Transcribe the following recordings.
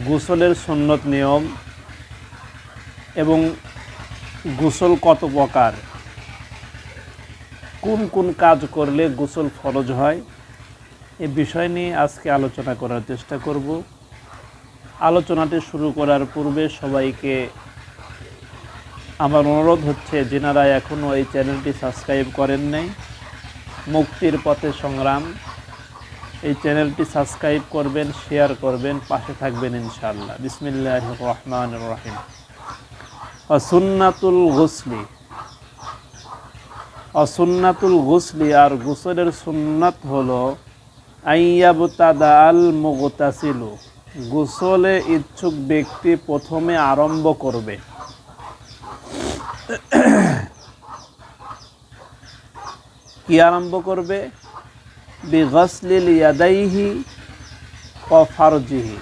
গোসলের সুন্নত নিয়ম এবং গোসল কত প্রকার, কোন কোন কাজ করলে গোসল ফরজ হয়, এ বিষয় নিয়ে আজকে আলোচনা করার চেষ্টা করব। আলোচনাটি শুরু করার পূর্বে সবাইকে আমার অনুরোধ হচ্ছে, যেনারা এখনও এই চ্যানেলটি সাবস্ক্রাইব করেন নাই, মুক্তির পথে সংগ্রাম, এই চ্যানেলটি সাবস্ক্রাইব করবেন, শেয়ার করবেন, পাশে থাকবেন ইনশাআল্লাহ। বিসমিল্লাহির রহমানির রহিম। সুন্নাতুল গুসলি, সুন্নাতুল গুসলি আর গোসলের সুন্নাত হলো আইয়াবতাদা আল মুগতাসিলু, গোসলে ইচ্ছুক ব্যক্তি প্রথমে আরম্ভ করবে কি আরম্ভ করবে? বিগসলিল ইয়াদাইহি ওয়া ফারজিহি,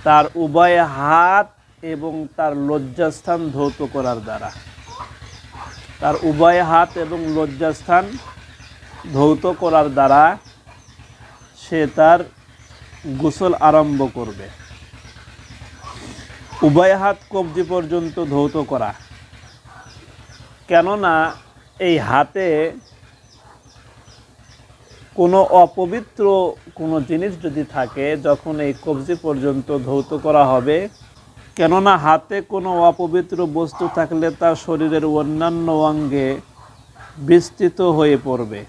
তার উভয় হাত এবং তার লজ্জাস্থান ধৌত করার দ্বারা, তার উভয় হাত এবং লজ্জাস্থান ধৌত করার দ্বারা সে তার গোসল আরম্ভ করবে। উভয় হাত কবজি পর্যন্ত ধৌত করা, কেননা এই হাতে কোনো অপবিত্র কোনো জিনিস যদি থাকে, যখন এই কবজি পর্যন্ত ধৌত করা হবে, কেননা হাতে কোনো অপবিত্র বস্তু থাকলে তা শরীরের অন্যান্য অঙ্গে বিস্তৃত হয়ে পড়বে।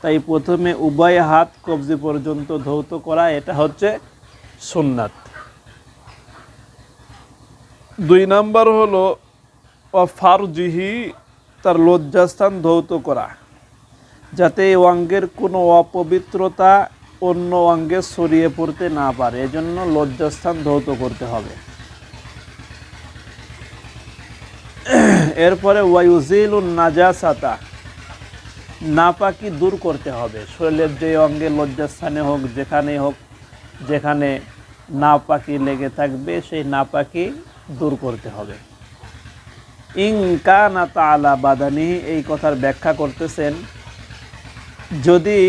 তাই প্রথমে উভয় হাত কবজি পর্যন্ত ধৌত করা, এটা হচ্ছে সুন্নাত। 2 নাম্বার হলো ফারজিহি, তার লজ্জাস্থান ধৌত করা, যাতে এই অঙ্গের কোনো অপবিত্রতা অন্য অঙ্গে ছড়িয়ে পড়তে না পারে, এজন্য লজ্জাস্থান ধৌত করতে হবে। এরপরে ওয়ায়ুজিলুন নাজাসাতা, নাপাকি দূর করতে হবে। শরীরের যে অঙ্গে লজ্জাস্থানে হোক, যেখানে হোক, যেখানে নাপাকি লেগে থাকবে সেই নাপাকি দূর করতে হবে। ইন কানা তাআলা বাদানিহি, এই কথার ব্যাখ্যা করতেছেন, যদি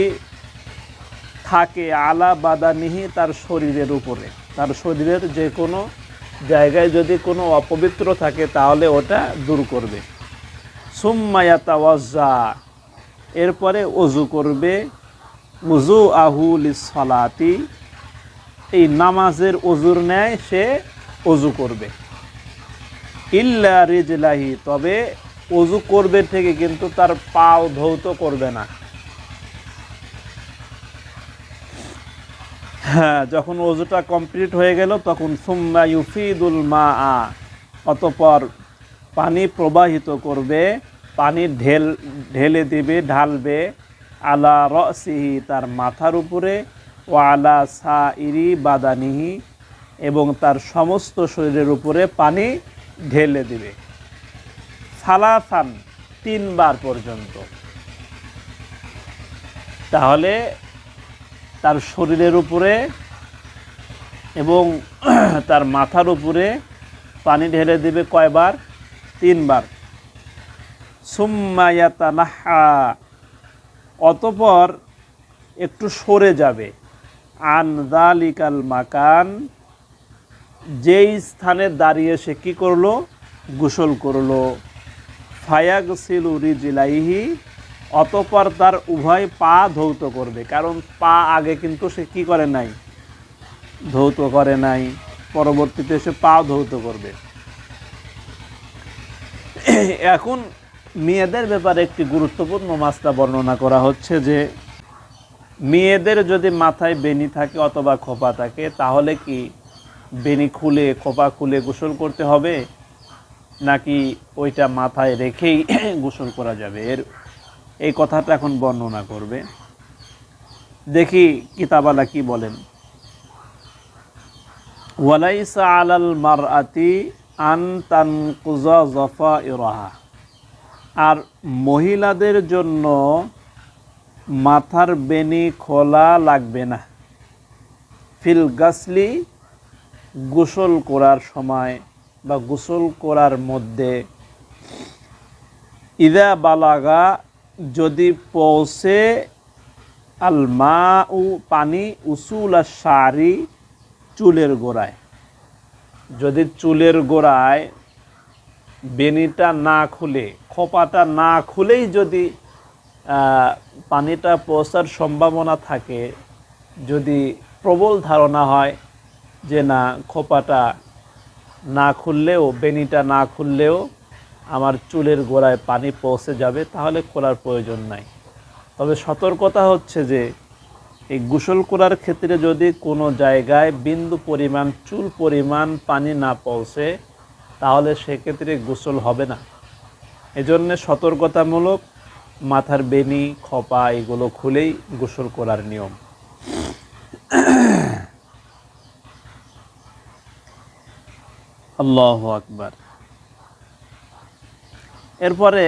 থাকে আলা বাদানিহি, তার শরীরের উপরে, তার শরীরের যে কোনো জায়গায় যদি কোনো অপবিত্র থাকে তাহলে ওটা দূর করবে। সুম্মা ইয়াতাওয়াজ্জা, এরপরে ওযু করবে। ওযু আহু লিসসালাতি, এই নামাজের ওযুর ন্যায় সে ওযু করবে। ইল্লা রিজলাহি, তবে ওযু করবে থেকে কিন্তু তার পাও ধৌত করবে না। হ্যাঁ, যখন ওযুটা কমপ্লিট হয়ে গেল তখন সুম্মা ইউফিদুল মাআ, অতঃপর পানি প্রবাহিত করবে, পানি ঢেলে দিবে, ঢালবে, আলা রাসিহি, তার মাথার উপরে, ওয়া আলা সাইরি বাদানিহি, এবং তার সমস্ত শরীরের উপরে পানি ঢেলে দিবে। সালাসান, 3 বার পর্যন্ত। তাহলে তার শরীরের উপরে এবং তার মাথার উপরে পানি ঢেলে দিবে কয়বার? 3 বার। সুম্মা ইয়াতানাহা, অতঃপর একটু সরে যাবে, আন যালিকাল মাকান, যেই স্থানে দাঁড়িয়ে সে কী করলো? গোসল করলো। ফায়াগসিলু রিজলাইহি, অতঃপর তার উভয় পা ধৌত করবে, কারণ পা আগে কিন্তু সে কি করে নাই? ধৌত করে নাই, পরবর্তীতে সে পা ধৌত করবে। এখন মেয়েদের ব্যাপারে একটি গুরুত্বপূর্ণ মাসলা বর্ণনা করা হচ্ছে, যে মেয়েদের যদি মাথায় বেনি থাকে অথবা খোপা থাকে, তাহলে কি বেনি খুলে খোপা খুলে গোসল করতে হবে, নাকি ওইটা মাথায় রেখেই গোসল করা যাবে? এই কথাটা এখন বর্ণনা করবে। দেখি কিতাবালা কি বলেন। ওয়ালাইসা আলাল মারআতি আন তানকুযা যাফাইরাহা, আর মহিলাদের জন্য মাথার বেনি খোলা লাগবে না। ফিল গাসলি, গোসল করার সময় বা গোসল করার মধ্যে। ইদা বালাগা, যদি পৌঁছে, আল মা উ, পানি, উসুল শারি, চুলের গোড়ায়। যদি চুলের গোড়ায় বেনিটা না খুলে, খোপাটা না খুলেই যদি পানিটা পৌঁছার সম্ভাবনা থাকে, যদি প্রবল ধারণা হয় যে না খোপাটা না খুললেও, বেনিটা না খুললেও আমার চুলের গোড়ায় পানি পৌঁছে যাবে, তাহলে খোলার প্রয়োজন নাই। তবে সতর্কতা হচ্ছে যে এই গোসল করার ক্ষেত্রে যদি কোনো জায়গায় বিন্দু পরিমাণ, চুল পরিমাণ পানি না পৌঁছে, তাহলে সেক্ষেত্রে গোসল হবে না। এজন্য সতর্কতামূলক মাথার বেনি, খোপা এগুলো খুলেই গোসল করার নিয়ম। আল্লাহু আকবার। এরপরে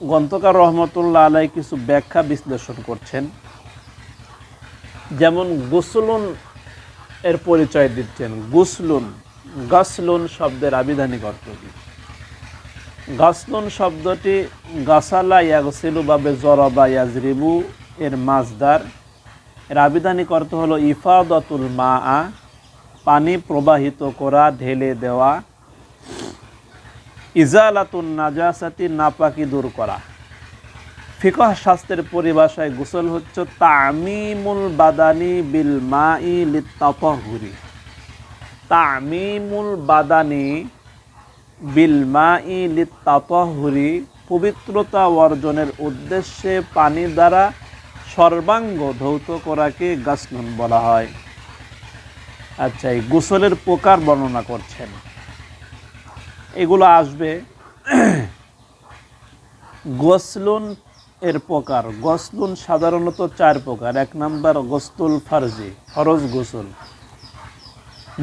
গ্রন্থকার রহমতুল্লাহ আলাইহি কিছু ব্যাখ্যা বিশ্লেষণ করছেন। যেমন গুসলুন এর পরিচয় দিচ্ছেন। গুসলুন, গাসলুন শব্দের আবিধানিক অর্থ কি? গাসলুন শব্দটি গাসালা ইয়াগসিলু বাবে জরাবা ইয়াজরিবু এর মাজদার। এর আবিধানিক অর্থ হলো ইফাদাতুল মাআ, পানি প্রবাহিত করা, ঢেলে দেওয়া। ইজালাতুন নাজাসাতি, নাপাকি দূর করা। ফিকহ শাস্ত্রের পরিভাষায় গোসল হচ্ছে তামিমুল বাদানি বিল মাই লিত্তাতাহুরি। তামিমুল বাদানি বিল মাই লিত্তাতাহুরি, পবিত্রতা অর্জনের উদ্দেশ্যে পানি দ্বারা সর্বাঙ্গ ধৌত করাকে গাসলুন বলা হয়। আচ্ছা, এই গোসলের প্রকার বর্ণনা করছেন, এগুলো আসবে। গোসলুন এর প্রকার, গোসলুন সাধারণত 4 প্রকার। 1 নম্বর গোসলুল ফারজি, ফরজ গোসল।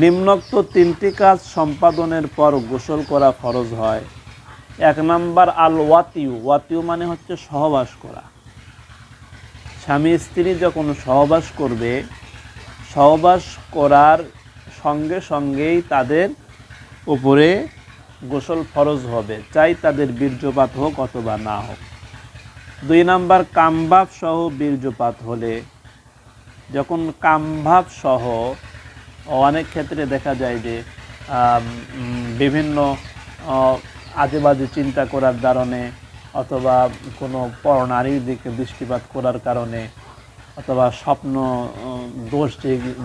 নিম্নোক্ত 3টি কাজ সম্পাদনের পর গোসল করা ফরজ হয়। 1 নম্বর আল ওয়াতিউ, ওয়াতিউ মানে হচ্ছে সহবাস করা। স্বামী স্ত্রী যখন সহবাস করবে, সহবাস করার সঙ্গে সঙ্গেই তাদের উপরে গোসল ফরজ হবে, চাই তাদের বীর্যপাত হোক অথবা না হোক। 2 নম্বর কামভাব সহ বীর্যপাত হলে, যখন কামভাব সহ, অনেক ক্ষেত্রে দেখা যায় যে বিভিন্ন আজেবাজে চিন্তা করার কারণে, অথবা কোনো পরনারীর দিকে দৃষ্টিপাত করার কারণে, অথবা স্বপ্ন দোষ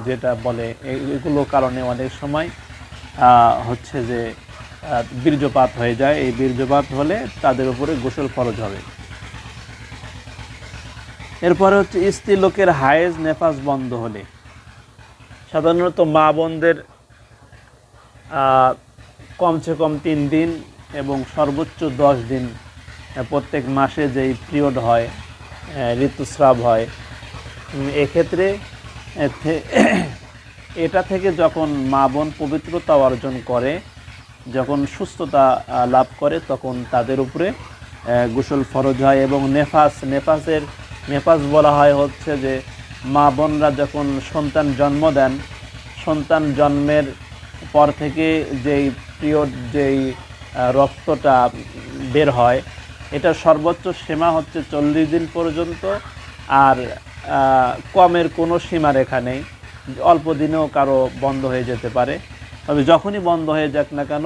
যেটা বলে, এগুলো কারণে অনেক সময় হচ্ছে যে বীর্যপাত হয়ে যায়। এই বীর্যপাত হলে তাদের উপরে গোসল ফরজ হবে। এরপরে হচ্ছে স্ত্রী লোকের হায়েজ নেফাস বন্ধ হলে, সাধারণত মা বোনদের কমসে কম 3 দিন এবং সর্বোচ্চ 10 দিন প্রত্যেক মাসে যেই পিরিয়ড হয়, ঋতুস্রাব হয়, এক্ষেত্রে এটা থেকে যখন মা বোন পবিত্রতা অর্জন করে, যখন সুস্থতা লাভ করে, তখন তাদের উপরে গোসল ফরজ হয়। এবং নেফাস বলা হয় হচ্ছে যে মা বোনরা যখন সন্তান জন্ম দেন, সন্তান জন্মের পর থেকে যেই পিরিয়ড, যেই রক্তটা বের হয়, এটা সর্বোচ্চ সীমা হচ্ছে 40 দিন পর্যন্ত। আর কমের কোনো সীমারেখা নেই, অল্প দিনেও কারো বন্ধ হয়ে যেতে পারে। তবে যখনই বন্ধ হয়ে যাক না কেন,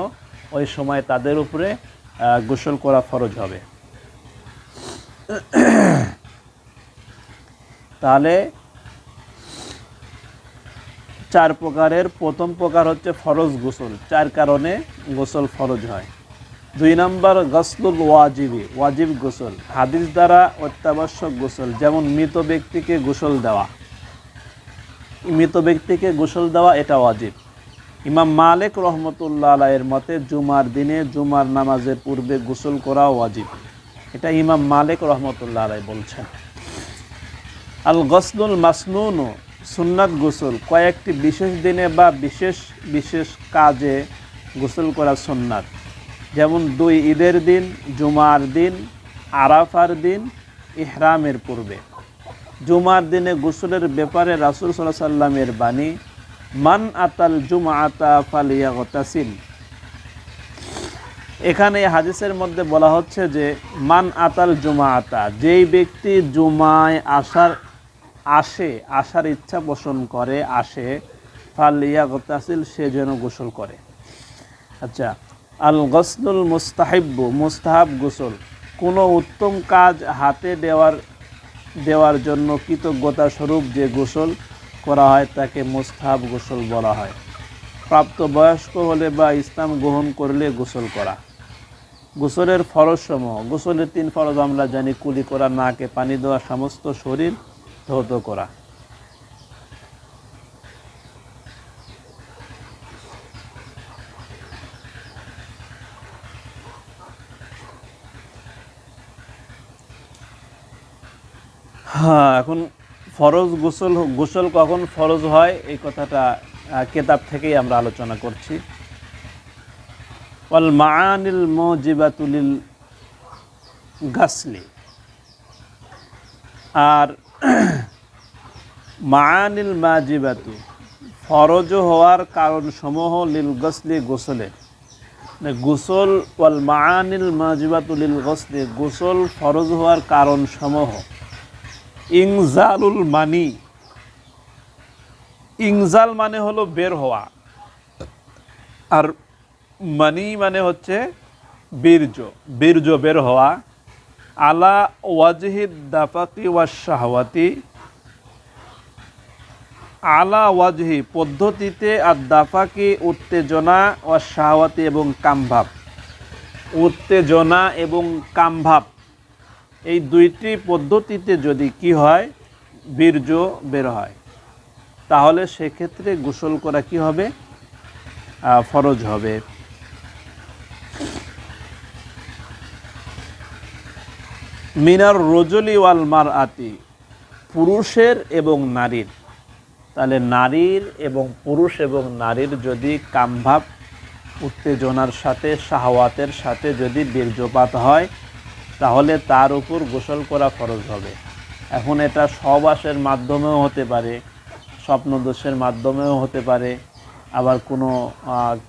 ওই সময় তাদের উপরে গোসল করা ফরজ হবে। তাহলে 4 প্রকারের প্রথম প্রকার হচ্ছে ফরজ গোসল, 4 কারণে গোসল ফরজ হয়। 2 নম্বর গসলুল ওয়াজিবি, ওয়াজিব গোসল, হাদিস দ্বারা অত্যাবশ্যক গোসল। যেমন মৃত ব্যক্তিকে গোসল দেওয়া, মৃত ব্যক্তিকে গোসল দেওয়া এটা ওয়াজিব। ইমাম মালিক রহমতুল্লাহ আলাইহির মতে জুমার দিনে জুমার নামাজের পূর্বে গোসল করা ওয়াজিব। এটা ইমাম মালিক রহমতুল্লাহ আলাইহি বলছেন। আল গসলুল মাসনুন, সুন্নাত গোসল, কয়েকটি বিশেষ দিনে বা বিশেষ বিশেষ কাজে গোসল করা সুন্নাত। যেমন 2 ঈদের দিন, জুমার দিন, আরাফার দিন, ইহরামের পূর্বে। জুমার দিনে গোসলের ব্যাপারে রাসূল সাল্লাল্লাহু আলাইহি সাল্লামের বাণী, মান আতাল জুমআতা ফালিয়াগতাসিল। এখানে হাদিসের মধ্যে বলা হচ্ছে যে মান আতাল জুমআতা, যেই ব্যক্তি জুমায় আসার ইচ্ছা পোষণ করে, আসে, ফালিয়াগতাসিল, সে যেন গোসল করে। আচ্ছা, আল গসলুল মুস্তাহিব্বু, মুস্তাহাব গোসল, কোনো উত্তম কাজ হাতে দেওয়ার জন্য কৃতজ্ঞতা স্বরূপ যে গোসল করা হয় তাকে মুস্তাহাব গোসল বলা হয়। প্রাপ্তবয়স্ক হলে বা ইসলাম গ্রহণ করলে গোসল করা। গোসলের ফরজসমূহ, গোসলের 3 ফরজ আমরা জানি: কুলি করা, নাকে পানি দেওয়া, সমস্ত শরীর ধৌত করা। হ্যাঁ, এখন ফরজ গোসল কখন ফরজ হয় এই কথাটা কিতাব থেকেই আমরা আলোচনা করছি। ওয়াল মাআনিল মুজিবাতু লিল গাসলি, আর মাআনিল মাজিবাতু, ফরজ হওয়ার কারণ সমূহ, লিল গাসলি, গোসলের। গোসল, ওয়াল মাআনিল মাজিবাতু লিল গাসলি, গোসল ফরজ হওয়ার কারণ সমূহ: ইনজালুল মানি, ইনজাল মানে হলো বের হওয়া, আর মানি মানে হচ্ছে বীর্য, বীর্য বের হওয়া। আলা ওয়াজহিদ দাফাকি ওয়াশ শাহওয়াতি, আলা ওয়াজহি পদ্ধতিতে, আর দাফাকি উত্তেজনা, ওয়াশ শাহওয়াতি এবং কামভাব, উত্তেজনা এবং কামভাব, এই 2টি পদ্ধতিতে যদি কি হয়, বীর্য বের হয়, তাহলে সেক্ষেত্রে গোসল করা কি হবে, ফরজ হবে। মিনার রজলি ওয়াল মারআতি, পুরুষের এবং নারীর। তাহলে নারীর এবং পুরুষ এবং নারীর যদি কামভাব, উত্তেজনার সাথে, শাহওয়াতের সাথে যদি বীর্যপাত হয়, তাহলে তার উপর গোসল করা ফরজ হবে। এখন এটা সহবাসের মাধ্যমেও হতে পারে, স্বপ্নদোষের মাধ্যমেও হতে পারে, আবার কোনো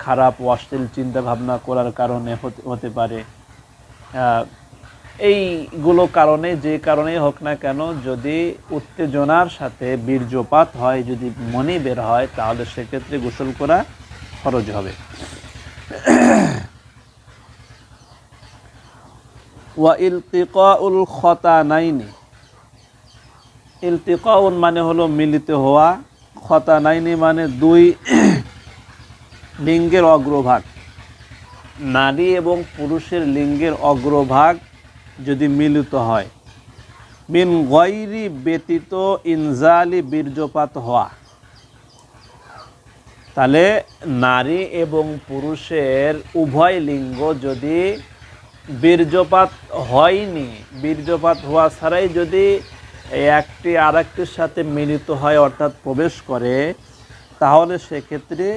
খারাপ অশ্লীল চিন্তা ভাবনা করার কারণে হতে পারে। এইগুলো কারণে, যে কারণেই হোক না কেন, যদি উত্তেজনার সাথে বীর্যপাত হয়, যদি মনি বের হয়, তাহলে সেক্ষেত্রে গোসল করা ফরজ হবে। ওয়া ইলতিকাউল খতানাইনি, ইলতিকাউন মানে হলো মিলিত হওয়া, খতানাইনি মানে 2 লিঙ্গের অগ্রভাগ, নারী এবং পুরুষের লিঙ্গের অগ্রভাগ যদি মিলিত হয়। মিন গায়রি, ব্যতীত, ইনজালি, বীর্যপাত হওয়া। তাহলে নারী এবং পুরুষের উভয় লিঙ্গ যদি বীর্যপাত হয়নি, বীর্যপাত হওয়া ছাড়াই যদি একটি আরেকটির সাথে মিলিত হয়, অর্থাৎ প্রবেশ করে, তাহলে সেক্ষেত্রে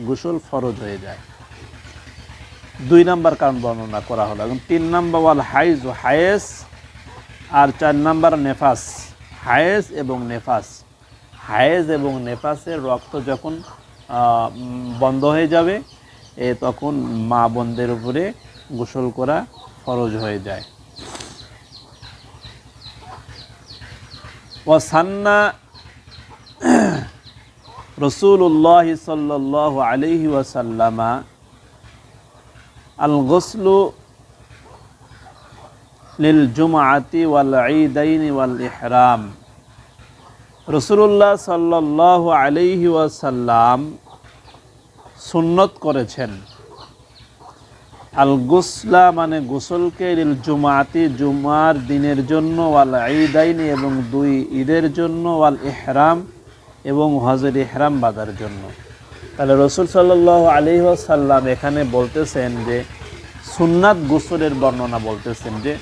গোসল ফরজ হয়ে যায়। 2 নম্বর কারণ বর্ণনা করা হলো। এবং 3 নম্বর ওয়াল হাইজ, হায়েস, আর 4 নম্বর নেফাস, হায়েজ এবং নেফাস। হায়েজ এবং নেফাসের রক্ত যখন বন্ধ হয়ে যাবে, তখন মা বোনদের উপরে গোসল করা ফরজ হয়ে যায়। ওয়াসান্না রাসূলুল্লাহ সাল্লাল্লাহু আলাইহি ওয়াসাল্লামা আল গোসলু লিল জুমআতি ওয়াল ঈদাইনি ওয়াল ইহরাম। রাসূলুল্লাহ সাল্লাল্লাহু আলাইহি ওয়াসাল্লাম সুন্নত করেছেন আল গোসলা মানে গোসলকে, লিল জুমআতি জুমার দিনের জন্য, ওয়াল ঈদাইনি এবং 2 ঈদের জন্য, ওয়াল ইহরাম এবং হজের ইহরাম বাঁধার জন্য। তাহলে রাসূল সাল্লাল্লাহু আলাইহি ওয়াসাল্লাম এখানে বলতেছেন যে সুন্নাত গোসলের বর্ণনা বলতেছেন যে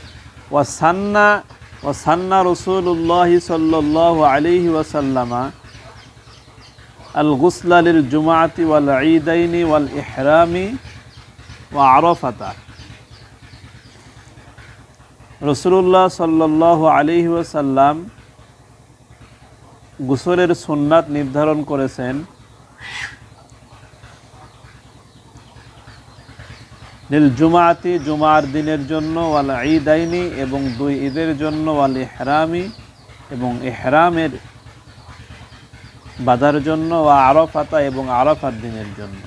ওয়াসান্না রাসূলুল্লাহ সাল্লাল্লাহু আলাইহি ওয়াসাল্লামা আল গোসলা লিল জুমআতি ওয়াল ঈদাইনি ওয়াল ইহরামি ওয়া আরাফাতা। রাসূলুল্লাহ সাল্লাল্লাহু আলাইহি ওয়াসাল্লাম গোসলের সুন্নাত নির্ধারণ করেছেন লিল জুমআতি জুমার দিনের জন্য, ওয়াল ঈদাইনি এবং 2 ঈদের জন্য, ওয়াল ইহরামি এবং ইহরামের বাঁধার জন্য ও আরাফাতা এবং আরাফাত দিনের জন্য।